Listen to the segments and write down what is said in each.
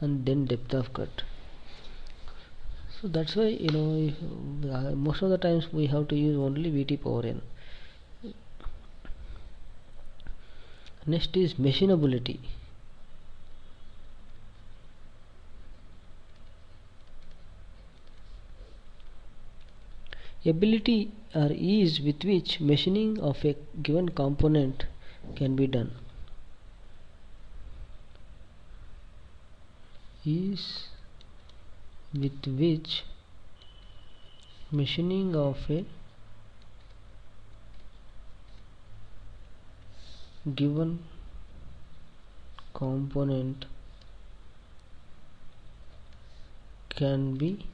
and then depth of cut. So that's why most of the times we have to use only Vt power n. Next is machinability. Ability or ease with which machining of a given component can be done. Ease with which machining of a given component can be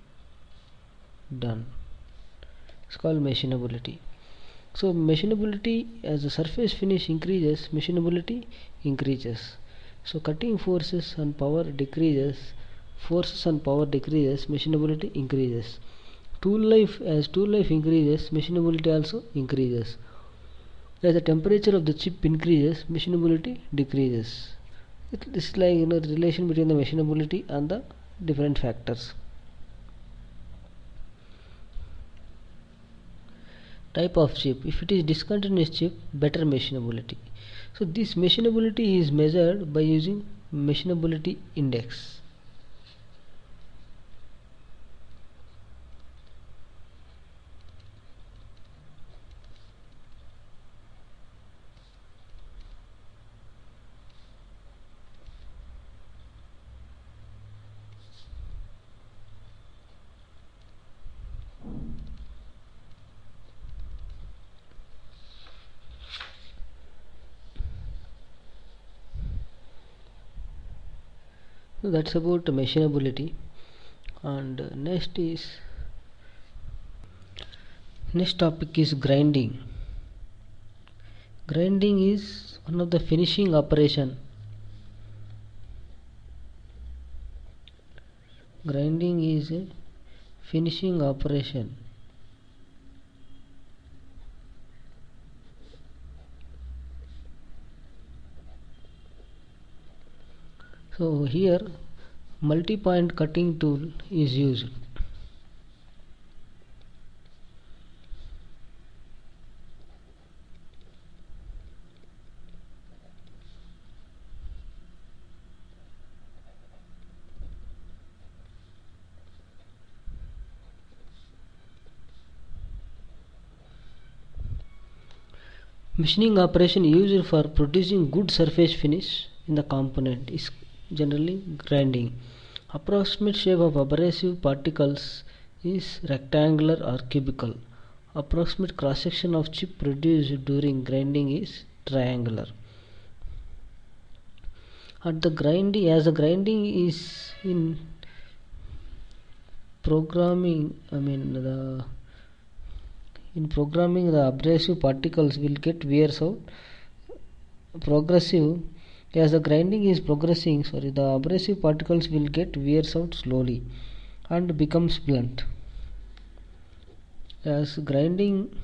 done. It's called machinability. So machinability, as the surface finish increases, machinability increases. So cutting forces and power decreases, machinability increases. Tool life, as tool life increases, machinability also increases. As the temperature of the chip increases, machinability decreases. It's like the relation between the machinability and the different factors. Type of chip. If it is discontinuous chip, better machinability. So this machinability is measured by using machinability index. So that's about machinability. And next topic is grinding. Grinding is one of the finishing operation. Grinding is a finishing operation. So here multi-point cutting tool is used. Machining operation used for producing good surface finish in the component is generally grinding. Approximate shape of abrasive particles is rectangular or cubical. Approximate cross section of chip produced during grinding is triangular. At the grinding, as the grinding is in programming, in programming the abrasive particles will get wears out. Progressive, as the grinding is progressing, the abrasive particles will get wears out slowly and becomes blunt. As grinding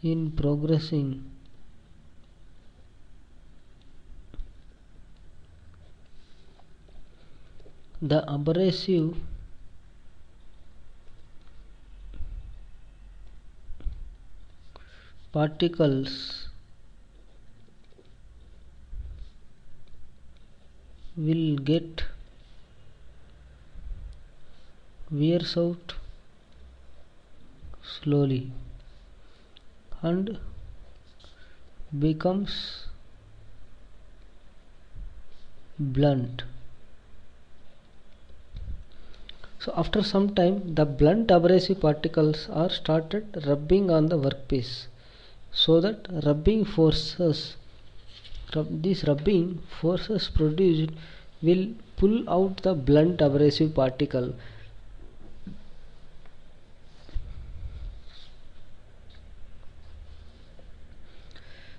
in progressing, the abrasive particles will get wears out slowly and becomes blunt. So after some time the blunt abrasive particles are started rubbing on the workpiece, so that these rubbing forces produced will pull out the blunt abrasive particle.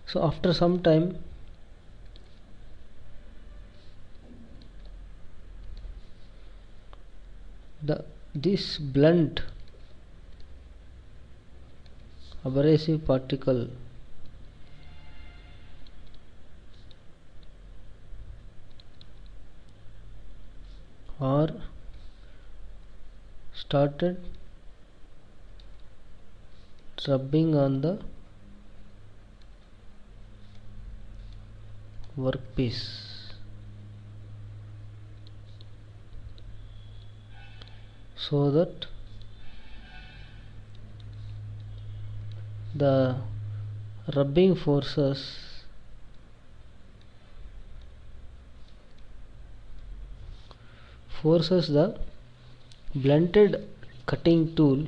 So after some time this blunt abrasive particle or started rubbing on the workpiece so that the rubbing forces the blunted cutting tool,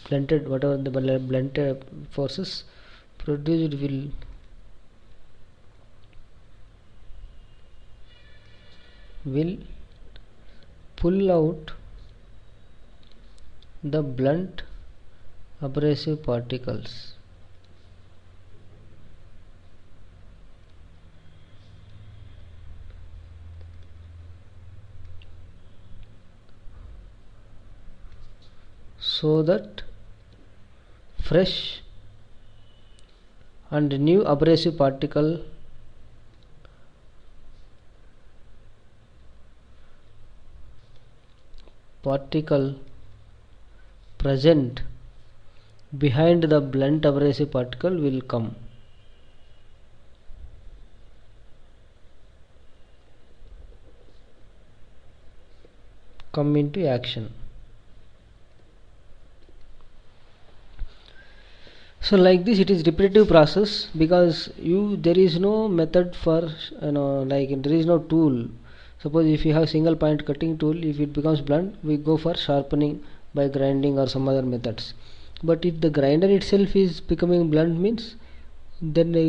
blunted whatever the blunted forces produced will pull out the blunt abrasive particles. So that fresh and new abrasive particle present behind the blunt abrasive particle will come into action. So like this it is repetitive process, because there is no method for like there is no tool. Suppose if you have single point cutting tool, if it becomes blunt, we go for sharpening by grinding or some other methods. But if the grinder itself is becoming blunt, means then there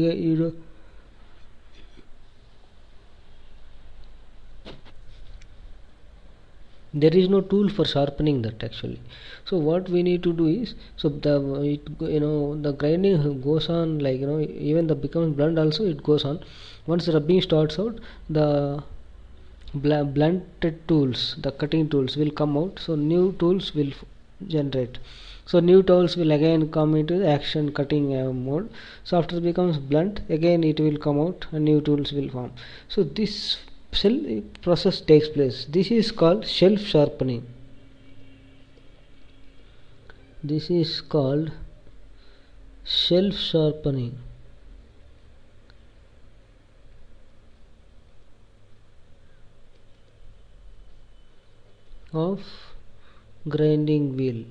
is no tool for sharpening that actually. So what we need to do is, so the grinding goes on, like even the becomes blunt also it goes on. Once the rubbing starts out, the blunted tools, the cutting tools will come out, so new tools will generate. So new tools will again come into the action cutting mode. So after it becomes blunt, again it will come out and new tools will form. So this process takes place. This is called shelf sharpening. This is called shelf sharpening of grinding wheel.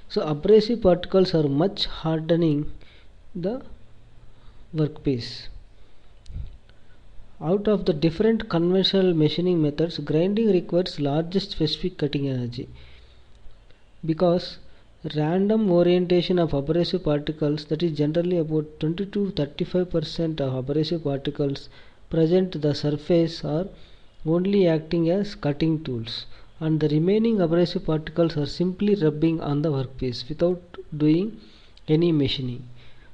So abrasive particles are much hardening the workpiece. Out of the different conventional machining methods, grinding requires largest specific cutting energy, because random orientation of abrasive particles, that is generally about 20 to 35% of abrasive particles present the surface, are only acting as cutting tools, and the remaining abrasive particles are simply rubbing on the workpiece without doing any machining.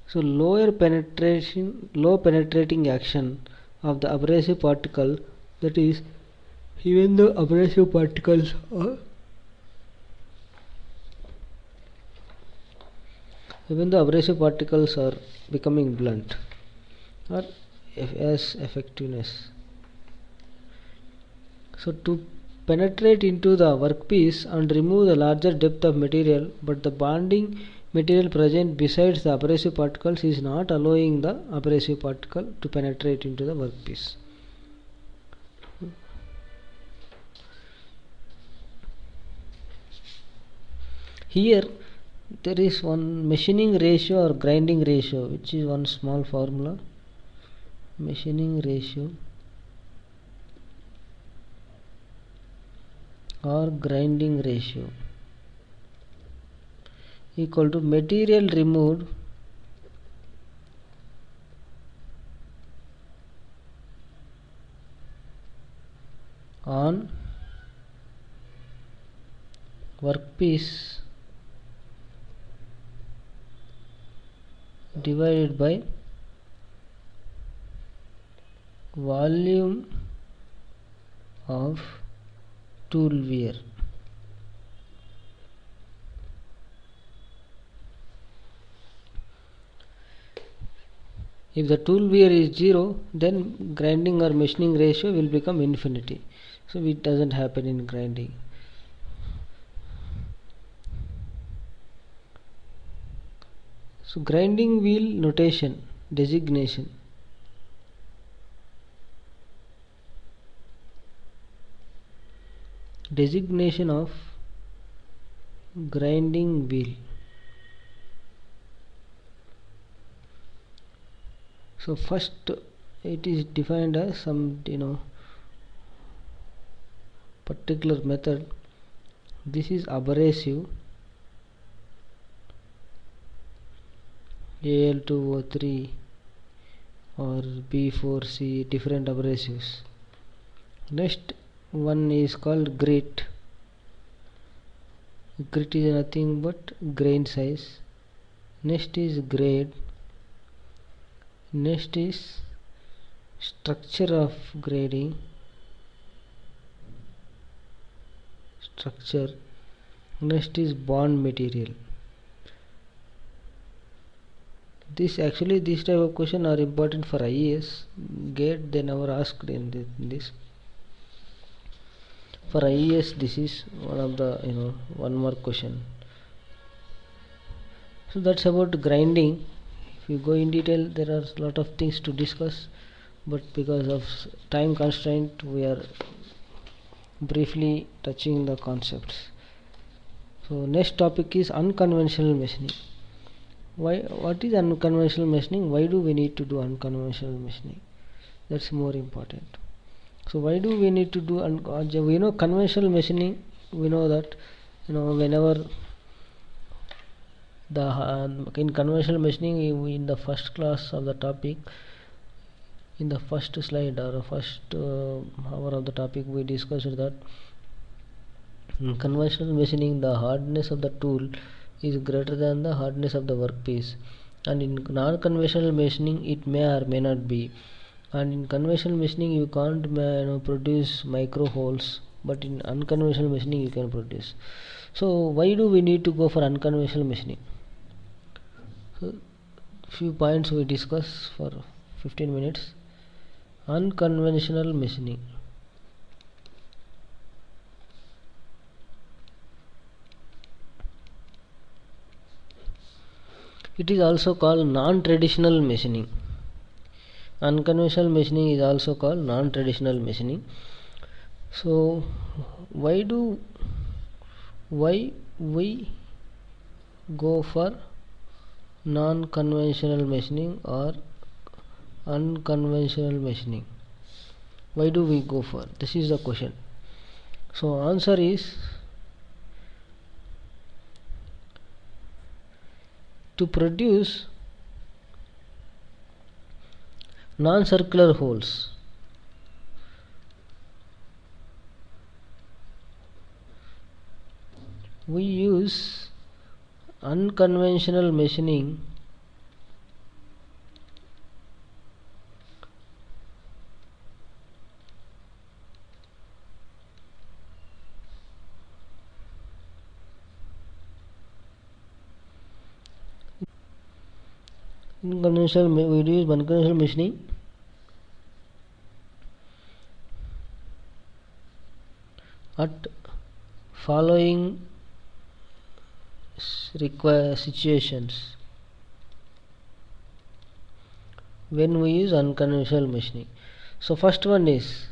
So low penetrating action of the abrasive particle, that is even the abrasive particles are becoming blunt, or as effectiveness. So to penetrate into the workpiece and remove the larger depth of material, but the bonding material present besides the abrasive particles is not allowing the abrasive particle to penetrate into the workpiece. Here there is one machining ratio or grinding ratio, which is one small formula. Machining ratio or grinding ratio equal to material removed on workpiece divided by volume of tool wear. If the tool wear is 0, then grinding or machining ratio will become infinity. So it doesn't happen in grinding. So grinding wheel notation, designation. Designation of grinding wheel. So first it is defined as some particular method. This is abrasive, Al2O3 or B4C, different abrasives. Next one is called grit. Grit is nothing but grain size. Next is grade. Next is structure of grading. Structure. Next is bond material. This type of question are important for IAS. GATE they never asked in this. For IAS this is one of the one more question. So that's about grinding. If you go in detail, there are a lot of things to discuss, but because of time constraint we are briefly touching the concepts. So next topic is unconventional machining. What is unconventional machining? Why do we need to do unconventional machining? That's more important. So why do we need to do conventional machining? We know that whenever in conventional machining, in the first class of the topic, in the first slide or first hour of the topic, we discussed that in conventional machining the hardness of the tool is greater than the hardness of the workpiece, and in non-conventional machining it may or may not be. And in conventional machining you can't produce micro holes, but in unconventional machining you can produce. So why do we need to go for unconventional machining? So few points we discuss for 15 minutes. Unconventional machining. It is also called non-traditional machining. Unconventional machining is also called non-traditional machining. So why we go for non-conventional machining or unconventional machining? Why do we go for? This is the question. So answer is to produce non-circular holes. We use unconventional machining unconventional machining at following require situations when we use unconventional machining. So first one is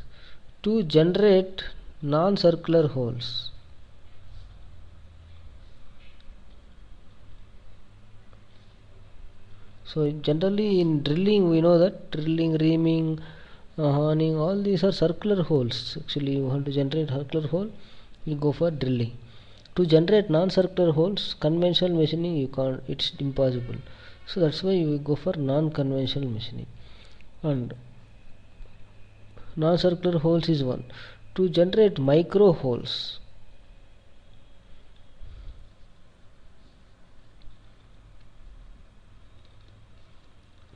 to generate non-circular holes. So generally in drilling we know that drilling, reaming, honing, all these are circular holes. Actually you want to generate circular hole, you go for drilling. To generate non-circular holes, conventional machining you can't, it's impossible. So that's why we go for non-conventional machining. And non-circular holes is one. To generate micro holes,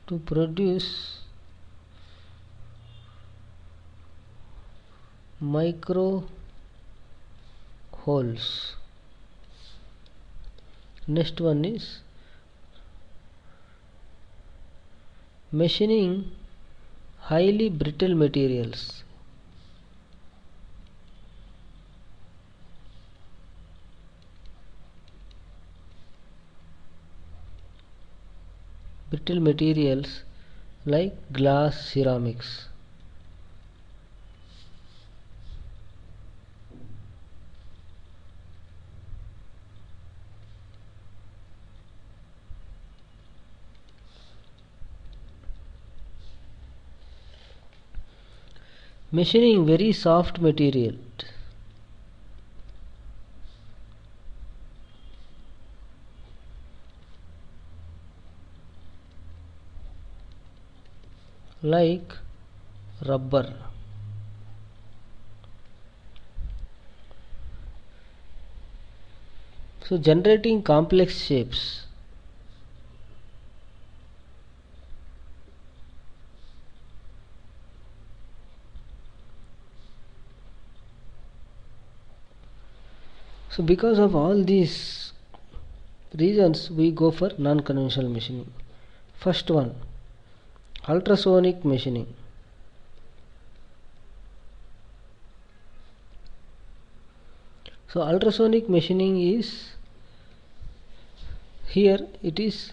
to produce micro holes. Next one is machining highly brittle materials. Brittle materials like glass, ceramics. Machining very soft material. Like rubber. So generating complex shapes. So because of all these reasons, we go for non-conventional machining. First one, ultrasonic machining. So ultrasonic machining is, here it is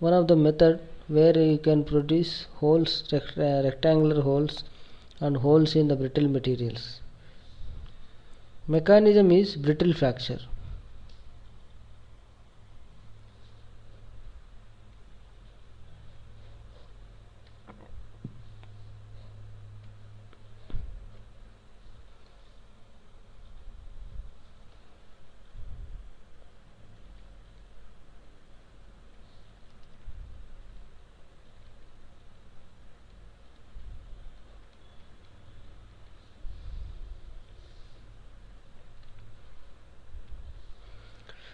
one of the method where you can produce holes, rectangular holes and holes in the brittle materials. Mechanism is brittle fracture.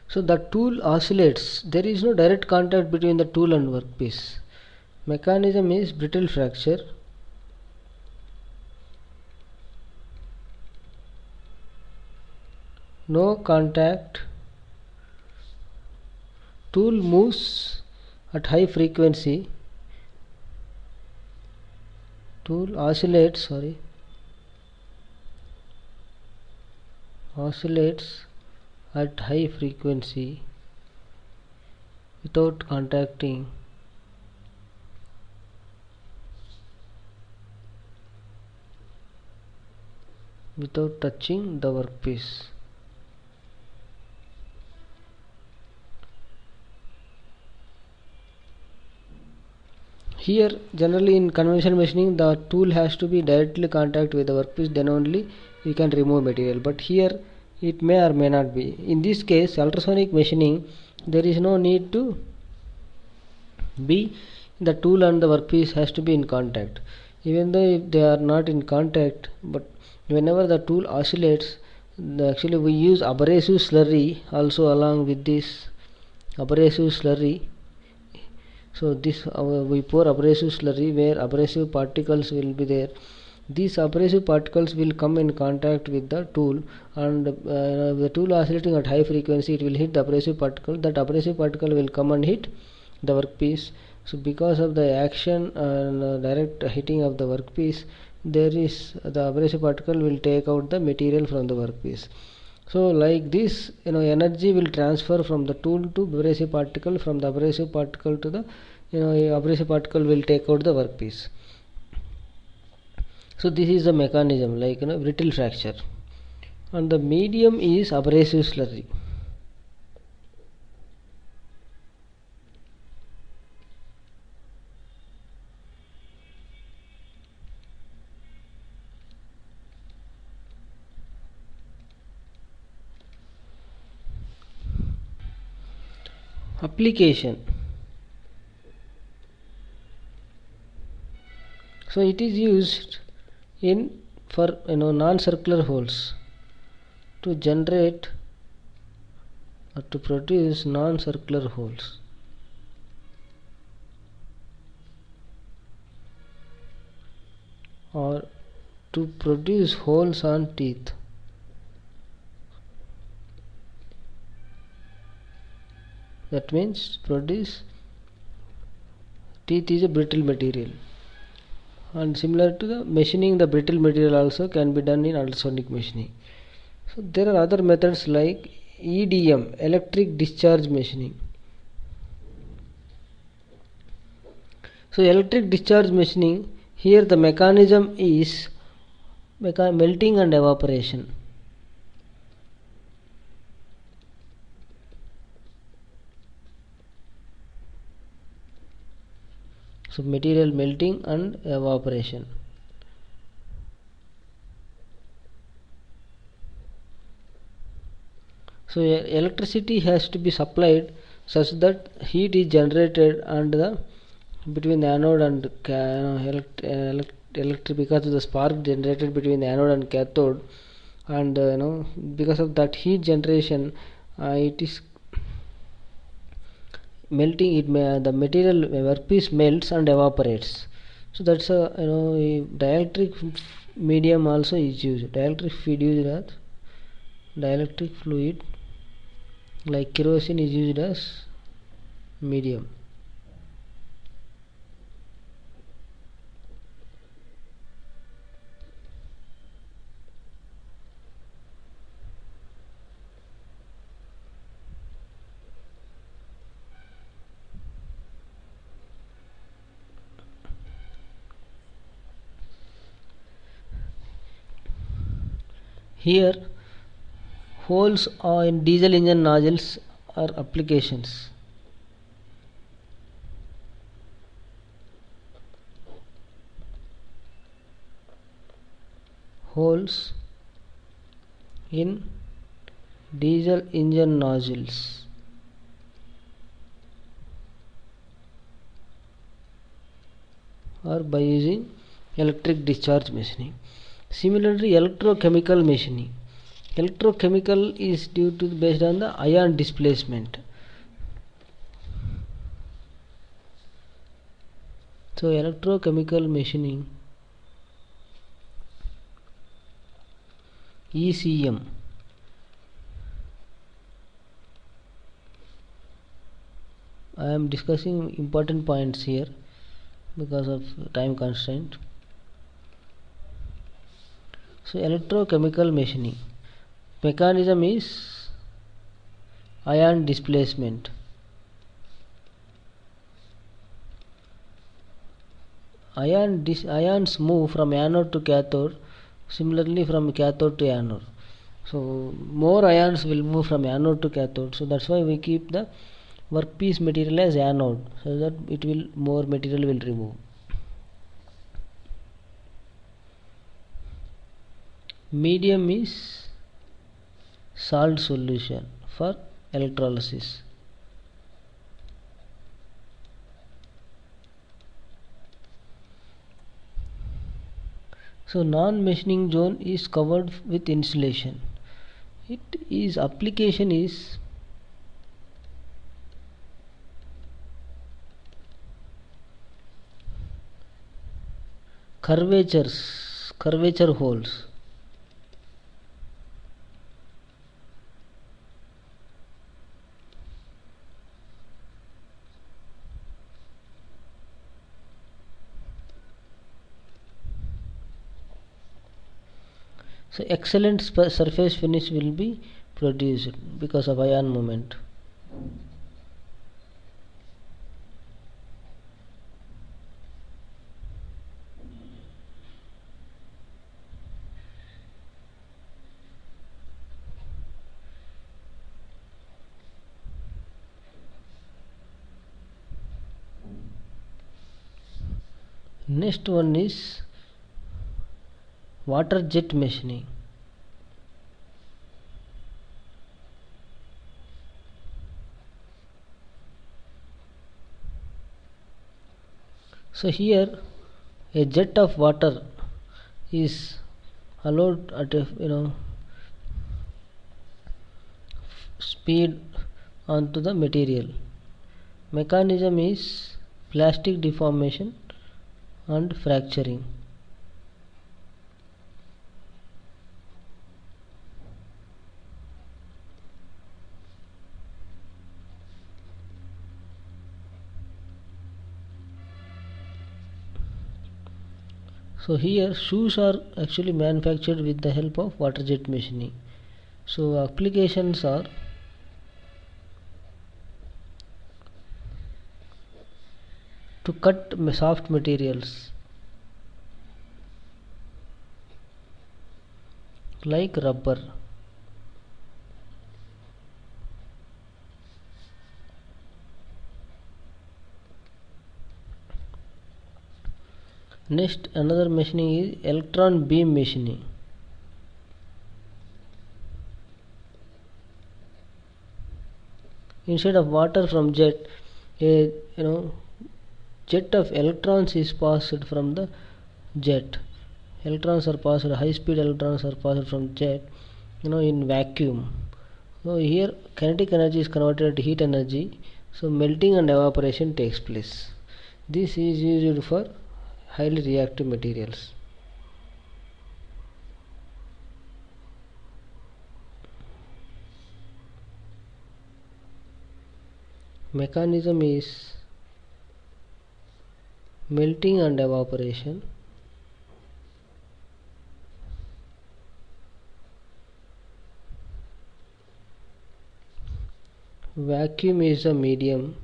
So the tool oscillates. There is no direct contact between the tool and workpiece. Mechanism is brittle fracture. No contact. Tool moves at high frequency. Tool oscillates, oscillates at high frequency without contacting, without touching the workpiece. Here generally in conventional machining the tool has to be directly contact with the workpiece, then only you can remove material, but here it may or may not be. In this case ultrasonic machining, there is no need to be, the tool and the workpiece has to be in contact. Even though if they are not in contact, but whenever the tool oscillates, actually we use abrasive slurry also along with this abrasive slurry. So this we pour abrasive slurry where abrasive particles will be there. These abrasive particles will come in contact with the tool, and the tool oscillating at high frequency, it will hit the abrasive particle. That abrasive particle will come and hit the workpiece. So because of the action and direct hitting of the workpiece, there is the abrasive particle will take out the material from the workpiece. So like this, energy will transfer from the tool to abrasive particle, from the abrasive particle to the abrasive particle will take out the workpiece. So this is the mechanism, like brittle fracture, and the medium is abrasive slurry. Application. So it is used in for non-circular holes to generate or to produce non-circular holes. Or to produce holes on teeth. That means produce Teeth is a brittle material, and similar to the machining, the brittle material also can be done in ultrasonic machining. So there are other methods like EDM, electric discharge machining. So electric discharge machining, here the mechanism is melting and evaporation. So material melting and evaporation. So electricity has to be supplied such that heat is generated and the between the anode and electric, because of the spark generated between the anode and cathode, and because of that heat generation, it is melting. The material workpiece melts and evaporates. So that's a a dielectric medium also is used. Dielectric feed used as dielectric fluid like kerosene is used as medium. Here holes in diesel engine nozzles are applications. Holes in diesel engine nozzles. Or by using electric discharge machining. Similarly, electrochemical machining. Electrochemical is based on the ion displacement. So electrochemical machining, ECM, I am discussing important points here because of time constraint. So electrochemical machining mechanism is ion displacement. Ions move from anode to cathode, similarly from cathode to anode. So more ions will move from anode to cathode. So that's why we keep the workpiece material as anode, so that it will more material will remove. Medium is salt solution for electrolysis. So non-machining zone is covered with insulation. Its application is curvature holes. So excellent surface finish will be produced because of ion movement. Next one is water jet machining. So here a jet of water is allowed at a speed onto the material. Mechanism is plastic deformation and fracturing. So here shoes are actually manufactured with the help of water jet machining. So applications are to cut soft materials like rubber. Next, another machining is electron beam machining. Instead of water from jet, a jet of electrons is passed from the jet. Electrons are passed, high speed electrons are passed from jet in vacuum. So here kinetic energy is converted to heat energy, so melting and evaporation takes place. This is used for highly reactive materials. Mechanism is melting and evaporation. Vacuum is a medium.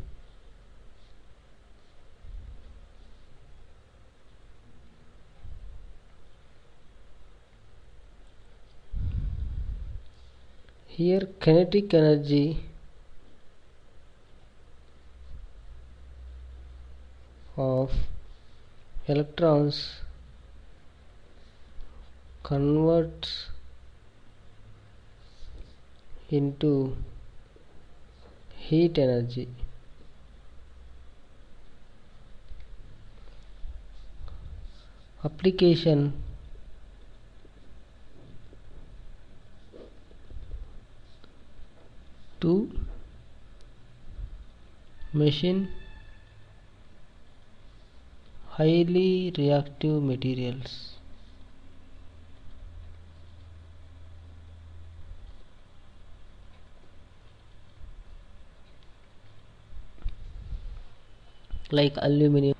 Here kinetic energy of electrons converts into heat energy. Application to machine highly reactive materials. Like aluminum.